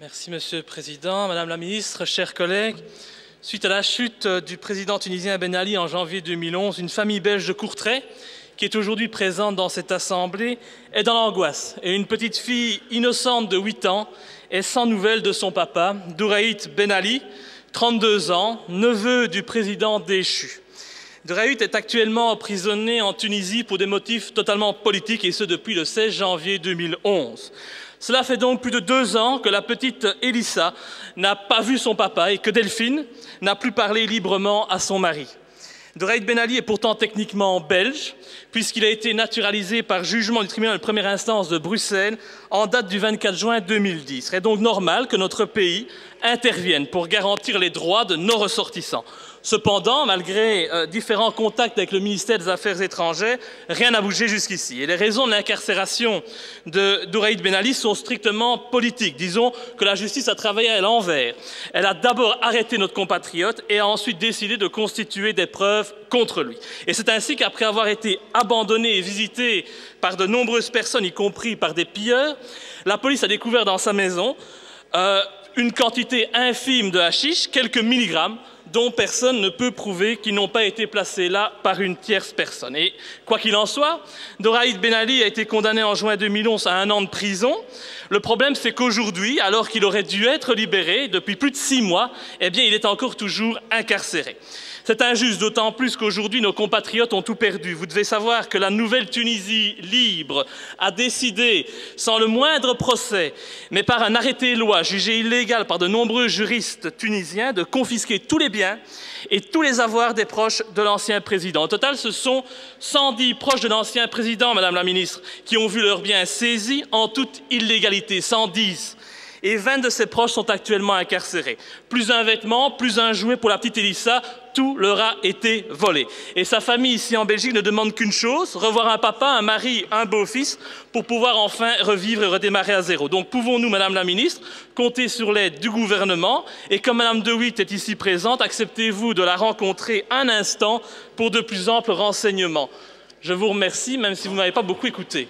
Merci Monsieur le Président, Madame la Ministre, chers collègues. Suite à la chute du président tunisien Ben Ali en janvier 2011, une famille belge de Courtrai, qui est aujourd'hui présente dans cette assemblée, est dans l'angoisse. Et une petite fille innocente de 8 ans est sans nouvelles de son papa, Douraït Ben Ali, 32 ans, neveu du président déchu. Douraït est actuellement emprisonné en Tunisie pour des motifs totalement politiques, et ce depuis le 16 janvier 2011. Cela fait donc plus de 2 ans que la petite Elissa n'a pas vu son papa et que Delphine n'a plus parlé librement à son mari. Douraït Ben Ali est pourtant techniquement belge, puisqu'il a été naturalisé par jugement du tribunal de première instance de Bruxelles en date du 24 juin 2010. Il serait donc normal que notre pays intervienne pour garantir les droits de nos ressortissants. Cependant, malgré différents contacts avec le ministère des Affaires étrangères, rien n'a bougé jusqu'ici. Et les raisons de l'incarcération de Douraït Ben Ali sont strictement politiques. Disons que la justice a travaillé à l'envers. Elle a d'abord arrêté notre compatriote et a ensuite décidé de constituer des preuves contre lui. Et c'est ainsi qu'après avoir été abandonné et visité par de nombreuses personnes, y compris par des pilleurs, la police a découvert dans sa maison une quantité infime de hashish, quelques milligrammes, dont personne ne peut prouver qu'ils n'ont pas été placés là par une tierce personne. Et quoi qu'il en soit, Douraït Ben Ali a été condamné en juin 2011 à 1 an de prison. Le problème, c'est qu'aujourd'hui, alors qu'il aurait dû être libéré depuis plus de 6 mois, eh bien, il est encore toujours incarcéré. C'est injuste, d'autant plus qu'aujourd'hui, nos compatriotes ont tout perdu. Vous devez savoir que la nouvelle Tunisie libre a décidé, sans le moindre procès, mais par un arrêté-loi jugé illégal par de nombreux juristes tunisiens, de confisquer tous les biens et tous les avoirs des proches de l'ancien président. Au total, ce sont 110 proches de l'ancien président, Madame la Ministre, qui ont vu leurs biens saisis en toute illégalité. 110. Et 20 de ses proches sont actuellement incarcérés. Plus un vêtement, plus un jouet pour la petite Elissa, tout leur a été volé. Et sa famille ici en Belgique ne demande qu'une chose, revoir un papa, un mari, un beau-fils, pour pouvoir enfin revivre et redémarrer à zéro. Donc pouvons-nous, Madame la Ministre, compter sur l'aide du gouvernement? Et comme Madame De Witt est ici présente, acceptez-vous de la rencontrer un instant pour de plus amples renseignements? Je vous remercie, même si vous ne m'avez pas beaucoup écouté.